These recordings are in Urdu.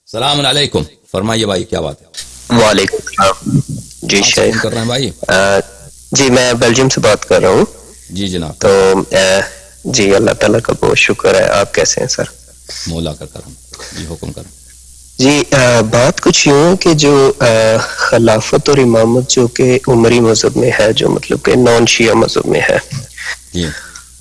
السلام علیکم، فرمائیے بھائی کیا بات ہے؟ وعلیکم السلام جی شیخ. کر رہے ہیں بھائی؟ جی میں بیلجیم سے بات کر رہا ہوں. جی جناب. تو جی اللہ تعالیٰ کا بہت شکر ہے. آپ کیسے ہیں سر؟ مولا کا کرم. جی حکم کریں. جی بات کچھ یوں کہ جو خلافت اور امامت جو کہ عمری مذہب میں ہے، جو مطلب کہ نان شیعہ مذہب میں ہے، جی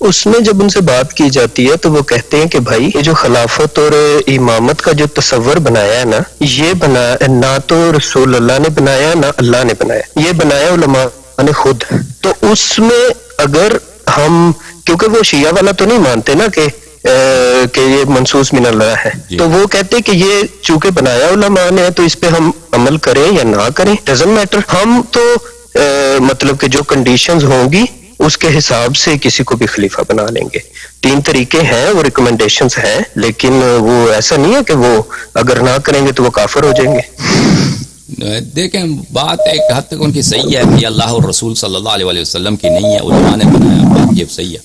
اس میں جب ان سے بات کی جاتی ہے تو وہ کہتے ہیں کہ بھائی یہ جو خلافت اور امامت کا جو تصور بنایا ہے نا، یہ بنا نہ تو رسول اللہ نے بنایا نہ اللہ نے بنایا، یہ بنایا علماء نے خود. تو اس میں اگر ہم، کیونکہ وہ شیعہ والا تو نہیں مانتے نا کہ یہ منصوص من اللہ ہے، تو وہ کہتے کہ یہ چونکہ بنایا علماء نے ہے تو اس پہ ہم عمل کریں یا نہ کریں ڈزنٹ میٹر. ہم تو مطلب کہ جو کنڈیشنز ہوں گی اس کے حساب سے کسی کو بھی خلیفہ بنا لیں گے. 3 طریقے ہیں، وہ ریکمنڈیشنز ہیں، لیکن وہ ایسا نہیں ہے کہ وہ اگر نہ کریں گے تو وہ کافر ہو جائیں گے. دیکھیں بات ایک حد تک ان کی صحیح ہے کہ اللہ اور رسول صلی اللہ علیہ وسلم کی نہیں ہے، علماء نے بنایا. بات یہ صحیح ہے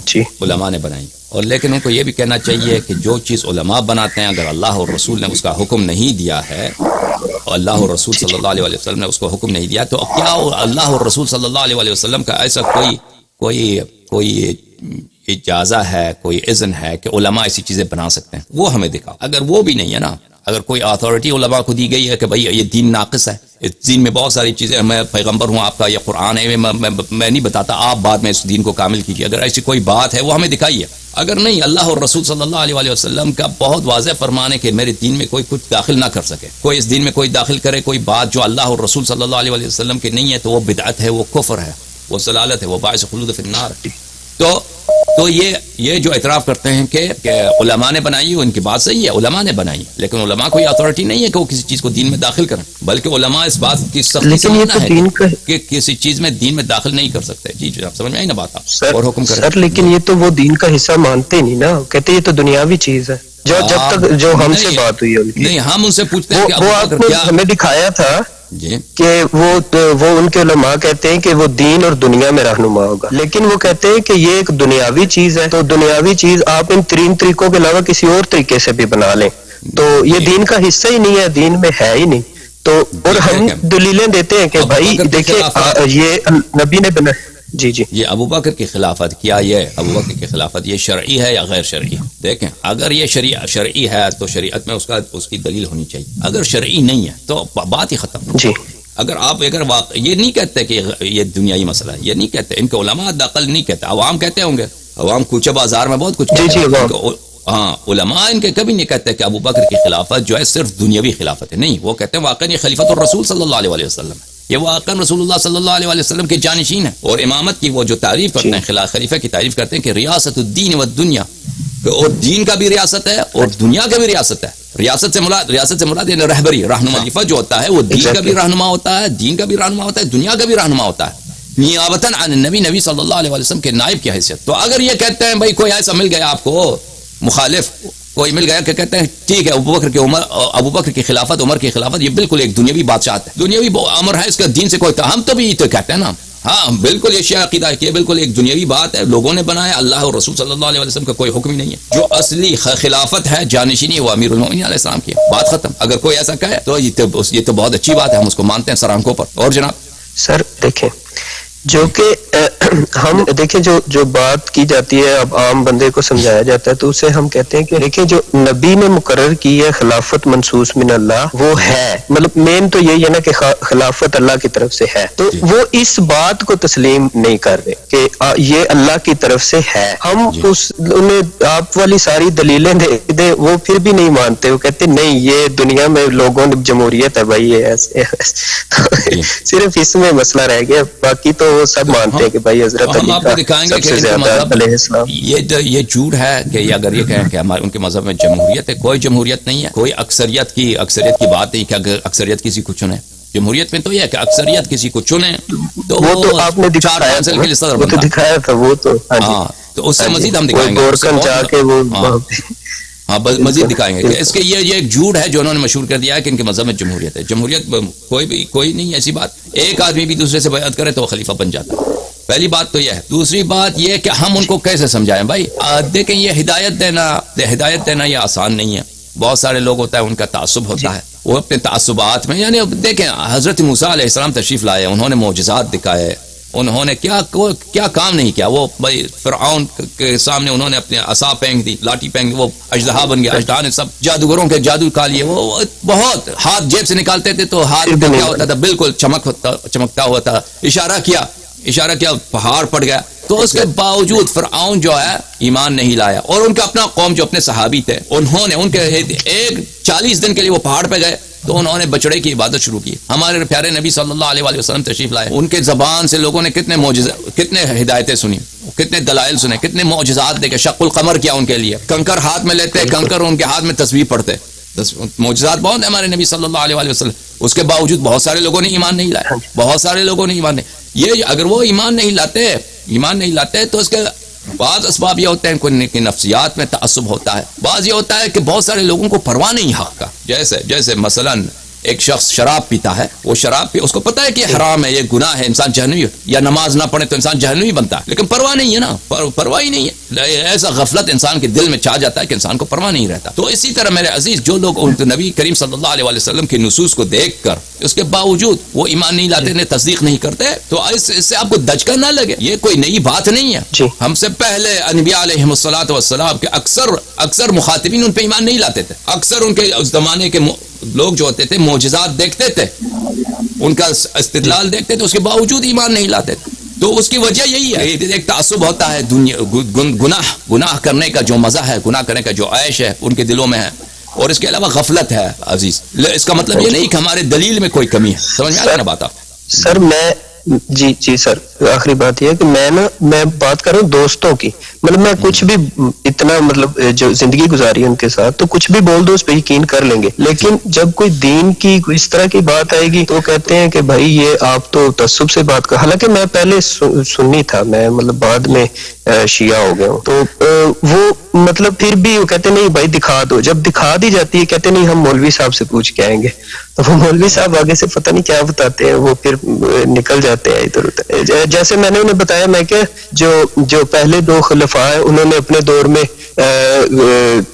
کہ علماء نے بنائی، اور لیکن ان کو یہ بھی کہنا چاہیے کہ جو چیز علماء بناتے ہیں اگر اللہ اور رسول نے اس کا حکم نہیں دیا ہے، اور اللہ اور رسول صلی اللہ علیہ وسلم نے اس کو حکم نہیں دیا، تو کیا اللہ اور رسول صلی اللہ علیہ وسلم کا ایسا کوئی اجازہ ہے، کوئی اذن ہے کہ علماء ایسی چیزیں بنا سکتے ہیں؟ وہ ہمیں دکھاؤ. اگر وہ بھی نہیں ہے نا، اگر کوئی اتھارٹی علماء کو دی گئی ہے کہ بھئی یہ دین ناقص ہے، اس دین میں بہت ساری چیزیں، میں پیغمبر ہوں آپ کا، یہ قرآن ہے، میں نہیں بتاتا، آپ بعد میں اس دین کو کامل کیجیے، اگر ایسی کوئی بات ہے وہ ہمیں دکھائیے. اگر نہیں، اللہ اور رسول صلی اللہ علیہ وسلم کا بہت واضح فرمان ہے کہ میرے دین میں کوئی کچھ داخل نہ کر سکے. کوئی اس دین میں کوئی داخل کرے کوئی بات جو اللہ اور رسول صلی اللہ علیہ وسلم کی نہیں ہے تو وہ بدعت ہے، وہ کفر ہے، وہ ضلالت ہے، وہ باعث خلود فی النار. تو یہ جو اعتراف کرتے ہیں کہ علماء نے بنائی، ان کی بات صحیح ہے، علماء نے بنائی، لیکن علماء کوئی اتھارٹی نہیں ہے کہ وہ کسی چیز کو دین میں داخل کریں، بلکہ علماء اس بات کی سختی سے منع ہے کہ کسی چیز میں دین میں داخل نہیں کر سکتے. جی جناب سمجھ میں آئی نا بات؟ آپ اور حکم کریں. سر لیکن یہ تو وہ دین کا حصہ مانتے نہیں نا، کہتے یہ تو دنیاوی چیز ہے. جب تک جو ہم سے بات ہوئی ان کی، نہیں ہم ان سے پوچھتے ہیں کہ وہ آپ نے ہمیں دکھایا تھا کہ وہ ان کے علماء کہتے ہیں کہ وہ دین اور دنیا میں رہنما ہوگا، لیکن وہ کہتے ہیں کہ یہ ایک دنیاوی چیز ہے، تو دنیاوی چیز آپ ان 3 طریقوں کے علاوہ کسی اور طریقے سے بھی بنا لیں تو یہ دین کا حصہ ہی نہیں ہے، دین میں ہے ہی نہیں. تو اور ہم دلیلیں دیتے ہیں کہ بھائی دیکھیں یہ نبی نے بنا. جی یہ ابو بکر کی خلافت، کیا یہ ابو بکر کی خلافت یہ شرعی ہے یا غیر شرعی؟ دیکھیں اگر یہ شرعی ہے تو شریعت میں اس کی دلیل ہونی چاہیے. اگر شرعی نہیں ہے تو بات ہی ختم. جی اگر یہ نہیں کہتے کہ یہ دنیائی مسئلہ ہے، یہ نہیں کہتے، ان کے علماء دقل نہیں کہتے، عوام کہتے ہوں گے، عوام کوچہ بازار میں بہت کچھ کہتے ہیں. ہاں علماء ان کے کبھی نہیں کہتے کہ ابو بکر کی خلافت جو ہے صرف دنیاوی خلافت ہے، نہیں، وہ کہتے ہیں واقعی یہ خلیفۃ الرسول صلی اللہ علیہ وسلم ہے، یہ واقعا رسول اللہ صلی اللہ علیہ وسلم کے جانشین ہیں. اور امامت کی وہ جو تعریف کرتے ہیں، خلیفہ کی تعریف کرتے ہیں کہ ریاست الدین والدنیا، اور دین کا بھی ریاست ہے اور دنیا کا بھی ریاست ہے. ریاست سے مراد یعنی رہبری، رہنما. خلیفہ جو ہوتا ہے وہ دین کا بھی رہنما ہوتا ہے، دین کا بھی رہنما ہوتا ہے، دنیا کا بھی رہنما ہوتا ہے، نیابتاً عن نبی صلی اللہ علیہ وسلم کے نائب کی حیثیت. تو اگر یہ کہتے ہیں بھائی کوئی ایسا مل گیا آپ کو مخالف، کوئی مل گیا کہ کہتے ہیں ٹھیک ہے ابو بکر کی خلافت، عمر کی خلافت یہ بالکل ایک دنیاوی بادشاہت ہے، دنیاوی امر ہے، اس کا دین سے کوئی، ہم تو بھی تو کہتے ہیں نا، ہاں بالکل یہ شیعہ عقیدہ ہے کہ بالکل ایک دنیاوی بات ہے، لوگوں نے بنایا، اللہ اور رسول صلی اللہ علیہ وسلم کا کوئی حکم ہی نہیں ہے. جو اصلی خلافت ہے، جانشینی، وہ امیر المومنین علیہ السلام کی ہے، بات ختم. اگر کوئی ایسا کہے تو یہ تو بہت اچھی بات ہے، ہم اس کو مانتے ہیں سر آنکھوں پر. اور جناب سر دیکھیں جو کہ ہم دیکھیں جو بات کی جاتی ہے، اب عام بندے کو سمجھایا جاتا ہے تو اسے ہم کہتے ہیں کہ دیکھیں جو نبی نے مقرر کی ہے خلافت منصوص من اللہ وہ ہے، مطلب مین تو یہی ہے نا کہ خلافت اللہ کی طرف سے ہے، تو وہ اس بات کو تسلیم نہیں کر رہے کہ یہ اللہ کی طرف سے ہے. ہم انہیں آپ والی ساری دلیلیں دے وہ پھر بھی نہیں مانتے، وہ کہتے نہیں یہ دنیا میں لوگوں نے جمہوریت ہے بھائی، یہ صرف اس میں مسئلہ رہ گیا، باقی تو وہ سب مانتے ہیں کہ بھائی حضرت علی کا سب سے زیادہ علیہ السلام. یہ جھوٹ ہے کہ اگر یہ کہیں کہ ہمارے ان کے مذہب میں جمہوریت ہے، کوئی جمہوریت نہیں ہے، کوئی اکثریت کی بات نہیں کہ اگر اکثریت کسی کو چنے. جمہوریت میں تو یہ ہے کہ اکثریت کسی کو چنے تو وہ تو آپ نے دکھایا تھا وہ تو ہاں، تو اس سے مزید ہم دکھائیں گے، ہاں مزید دکھائیں گے کہ اس کے یہ ایک جھوٹ ہے جو انہوں نے مشہور کر دیا ہے کہ ان کے مذہب میں جمہوریت ہے. جمہوریت کوئی نہیں ایسی بات. ایک آدمی بھی دوسرے سے بیعت کرے تو وہ خلیفہ بن جاتا ہے. پہلی بات تو یہ ہے. دوسری بات یہ کہ ہم ان کو کیسے سمجھائیں بھائی؟ دیکھیں یہ ہدایت دینا یہ آسان نہیں ہے. بہت سارے لوگ ہوتا ہے ان کا تعصب ہوتا ہے، وہ اپنے تعصبات میں، یعنی دیکھیں حضرت موسیٰ علیہ السلام تشریف لائے، انہوں نے معجزات دکھائے، انہوں نے کیا کام نہیں کیا. وہ بھائی فرعون کے سامنے انہوں نے اپنے عصا پھینک دی، لاٹھی پھینک دی، وہ اژدہا بن گیا. اژدہا نے سب جادوگروں کے جادو کا لیے، وہ بہت ہاتھ جیب سے نکالتے تھے تو ہاتھ کیا ہوتا تھا، بالکل چمکتا ہوا تھا. اشارہ کیا پہاڑ پڑ گیا. تو اس کے باوجود فرعون جو ہے ایمان نہیں لایا، اور ان کا اپنا قوم جو اپنے صحابی تھے انہوں نے ان کے ایک 40 دن کے لیے وہ پہاڑ پہ گئے تو انہوں نے بچڑے کی عبادت شروع کی. ہمارے پیارے نبی صلی اللہ علیہ وسلم تشریف لائے، ان کے زبان سے لوگوں نے کتنے معجزات، کتنے ہدایتیں سنی، کتنے دلائل سنے، کتنے معجزات دیکھے. شق القمر کیا ان کے لیے، کنکر ہاتھ میں لیتے، کنکر ان کے ہاتھ میں تسبیح پڑھتے. معجزات بہت ہیں ہمارے نبی صلی اللہ علیہ وسلم. اس کے باوجود بہت سارے لوگوں نے ایمان نہیں لایا، بہت سارے لوگوں نے ایمان نہیں. یہ اگر وہ ایمان نہیں لاتے تو اس کے بعض اسباب یہ ہوتے ہیں کہ نفسیات میں تعصب ہوتا ہے. بعض یہ ہوتا ہے کہ بہت سارے لوگوں کو پرواہ نہیں حق کا. جیسے مثلا ایک شخص شراب پیتا ہے، وہ شراب اس کو پتا ہے کہ حرام ہے، یہ گناہ ہے، انسان جہنمی، یا نماز نہ پڑھے تو انسان جہنمی بنتا ہے، لیکن پرواہ نہیں ہے نا، پرواہ ہی نہیں ہے. ایسا غفلت انسان کے دل میں چھا جاتا ہے کہ انسان کو پرواہ نہیں رہتا. تو اسی طرح میرے عزیز، جو لوگ نبی کریم صلی اللہ علیہ وسلم کی نصوص کو دیکھ کر اس کے باوجود وہ ایمان نہیں لاتے، انہیں تصدیق نہیں کرتے، تو اس سے آپ کو دھچکا نہ لگے. یہ کوئی نئی بات نہیں ہے. ہم سے پہلے انبیاء علیہم الصلوۃ والسلام کے اکثر مخاطبین ان پہ ایمان نہیں لاتے تھے. اکثر ان کے اس زمانے کے لوگ جو ہوتے تھے معجزات دیکھتے تھے، ان کا استدلال دیکھتے تھے، اس کے باوجود ایمان نہیں لاتے تھے. تو اس کی وجہ یہی ہے، ایک تعصب ہوتا ہے گناہ کرنے کا جو مزہ ہے، گناہ کرنے کا جو عیش ہے ان کے دلوں میں ہے، اور اس کے علاوہ غفلت ہے عزیز. اس کا مطلب یہ نہیں کہ ہمارے دلیل میں کوئی کمی ہے. سمجھ میں آ رہا ہے نا بات آپ؟ سر میں جی سر، آخری بات یہ ہے کہ میں بات کر رہا ہوں دوستوں کی. مطلب میں کچھ بھی اتنا جو زندگی گزاری ان کے ساتھ، تو کچھ بھی بول دو اس پہ یقین کر لیں گے. لیکن جب کوئی دین کی اس طرح کی بات آئے گی تو وہ کہتے ہیں کہ بھائی یہ آپ تو تعصب سے بات کر. حالانکہ میں پہلے سنی تھا، میں بعد میں شیعہ ہو گیا ہوں. تو وہ پھر بھی وہ کہتے نہیں بھائی دکھا دو. جب دکھا دی جاتی ہے کہتے نہیں ہم مولوی صاحب سے پوچھ کے آئیں گے. تو وہ مولوی صاحب آگے سے پتہ نہیں کیا بتاتے ہیں، وہ پھر نکل جاتے ہیں ادھر ادھر. جیسے میں نے انہیں بتایا، میں کہ جو پہلے 2 خلفاء ہیں انہوں نے اپنے دور میں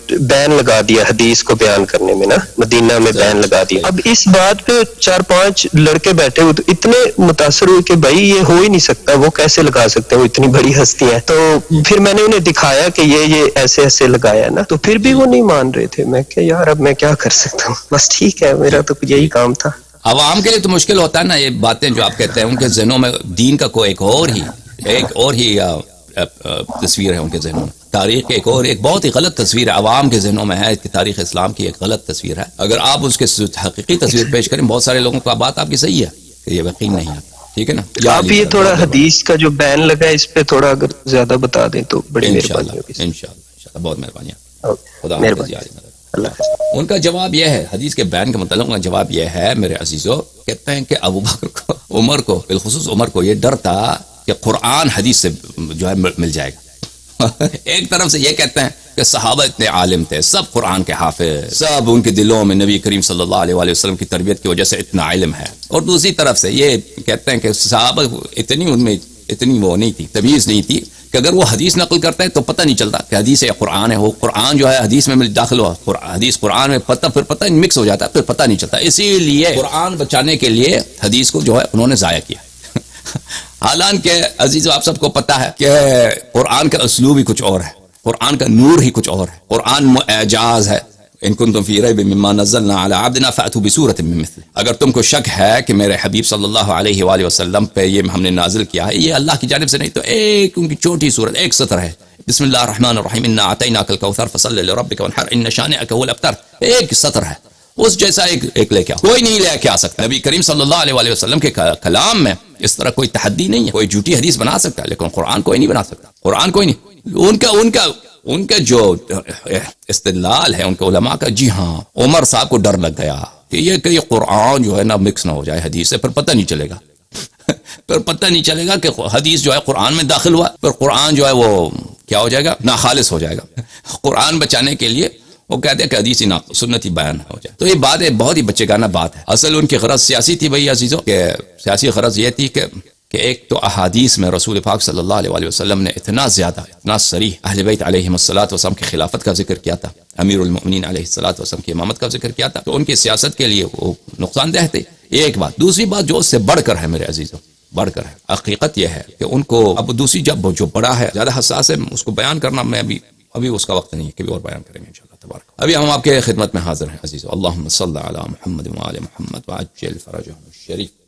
بین لگا دیا حدیث کو بیان کرنے میں نا، مدینہ میں بین لگا دیا. اب اس بات پہ 4-5 لڑکے بیٹھے ہوئے تو اتنے متاثر ہوئے کہ بھائی یہ ہو ہی نہیں سکتا، وہ کیسے لگا سکتے ہیں، وہ اتنی بڑی ہستی ہیں. تو پھر میں نے انہیں دکھایا کہ یہ ایسے لگایا نا، تو پھر بھی وہ نہیں مان رہے تھے. میں کہ یار اب میں کیا کر سکتا ہوں، بس ٹھیک ہے، میرا تو یہی کام تھا. عوام کے لیے تو مشکل ہوتا ہے نا یہ باتیں جو آپ کہتے ہیں. ان کے ذہنوں میں دین کا کوئی ایک اور ہی تصویر ہے ان کے ذہنوں میں. تاریخ کی ایک بہت ہی غلط تصویر ہے عوام کے ذہنوں میں ہے کہ تاریخ اسلام کی ایک غلط تصویر ہے. اگر آپ اس کے حقیقی تصویر پیش کریں، بہت سارے لوگوں کا بات آپ کی صحیح ہے کہ یہ یقین نہیں ہے. ٹھیک ہے نا. آپ یہ تھوڑا حدیث کا جو بین لگا ہے اس پہ تھوڑا اگر زیادہ بتا دیں تو بڑی مہربانی ہوگی. انشاءاللہ بہت مہربانی. خدا مہربانی. ان کا جواب یہ ہے، حدیث کے بیان کے متعلق کا جواب یہ ہے میرے عزیزو، کہتے ہیں کہ ابو بکر کو، عمر کو، بالخصوص عمر کو یہ ڈر تھا کہ قرآن حدیث سے جو ہے مل جائے گا. ایک طرف سے یہ کہتے ہیں کہ صحابہ اتنے عالم تھے، سب قرآن کے حافظ، سب ان کے دلوں میں نبی کریم صلی اللہ علیہ وسلم کی تربیت کی وجہ سے اتنا علم ہے. اور دوسری طرف سے یہ کہتے ہیں کہ صحابہ ان میں اتنی وہ نہیں تھی، تمیز نہیں تھی کہ اگر وہ حدیث نقل کرتے ہیں تو پتہ نہیں چلتا کہ حدیث ہے یا قرآن ہے. وہ قرآن جو ہے حدیث میں داخل ہوا، حدیث قرآن میں پتہ مکس ہو جاتا ہے، پھر پتہ نہیں چلتا. اسی لیے قرآن بچانے کے لیے حدیث کو جو ہے انہوں نے ضائع کیا. حالانکہ عزیزو آپ سب کو پتہ ہے کہ قرآن کا اسلوب ہی کچھ اور ہے، قرآن کا نور ہی کچھ اور ہے. قرآن اعجاز ہے. ان کنتم فی ریب مما نزلنا علی عبدنا فأتوا بسورۃ من مثلہ. اگر تم کو شک ہے کہ میرے حبیب صلی اللہ علیہ وآلہ وسلم پہ یہ ہم نے نازل کیا ہے، یہ اللہ کی جانب سے نہیں، تو ایک ان کی چھوٹی سورت، ایک سطر ہے، بسم اللہ الرحمن الرحیم انا اعطیناک الکوثر فصل لربک وانحر ان شانئک هو الابتر. ایک سطر ہے، اس جیسا ایک لے کے آؤ. کوئی نہیں لے کے آ سکتا. نبی کریم صلی اللہ علیہ وآلہ وسلم کے کلام میں اس طرح کوئی تحدی نہیں ہے. کوئی جھوٹی حدیث بنا سکتا ہے لیکن قرآن کوئی نہیں بنا سکتا. قرآن کوئی نہیں. ان کا جو استدلال ہے ان کے علماء کا، جی ہاں عمر صاحب کو ڈر لگ گیا کہ یہ قرآن جو ہے نا مکس نہ ہو جائے حدیث سے، پھر پتہ نہیں چلے گا. پھر پتہ نہیں چلے گا کہ حدیث جو ہے قرآن میں داخل ہوا، پھر قرآن جو ہے وہ کیا ہو جائے گا، ناخالص ہو جائے گا. قرآن بچانے کے لیے وہ کہتے ہیں کہ حدیث ہی سنت ہی بیان ہو جائے. تو یہ بات ہے بہت ہی بچے گانا بات ہے. اصل ان کی غرض سیاسی تھی بھائی عزیزو، کہ سیاسی غرض یہ تھی کہ کہ ایک تو احادیث میں رسول پاک صلی اللہ علیہ وآلہ وسلم نے اتنا زیادہ اتنا صریح اہل بیت علیہم الصلوۃ والسلام کی خلافت کا ذکر کیا تھا، امیر المؤمنین علیہ الصلوۃ والسلام کی امامت کا ذکر کیا تھا، تو ان کی سیاست کے لیے وہ نقصان دہ تھے. ایک بات. دوسری بات جو اس سے بڑھ کر ہے میرے عزیزوں، بڑھ کر ہے، حقیقت یہ ہے کہ ان کو اب دوسری جب جو بڑا ہے زیادہ حساس ہے، اس کو بیان کرنا میں ابھی اس کا وقت نہیں ہے، کبھی اور بیان کریں گے انشاءاللہ تبارک. ابھی ہم آپ کے خدمت میں حاضر ہیں عزیزو. اللہم صل علی محمد وعلی محمد وعجل فرجهم الشریف.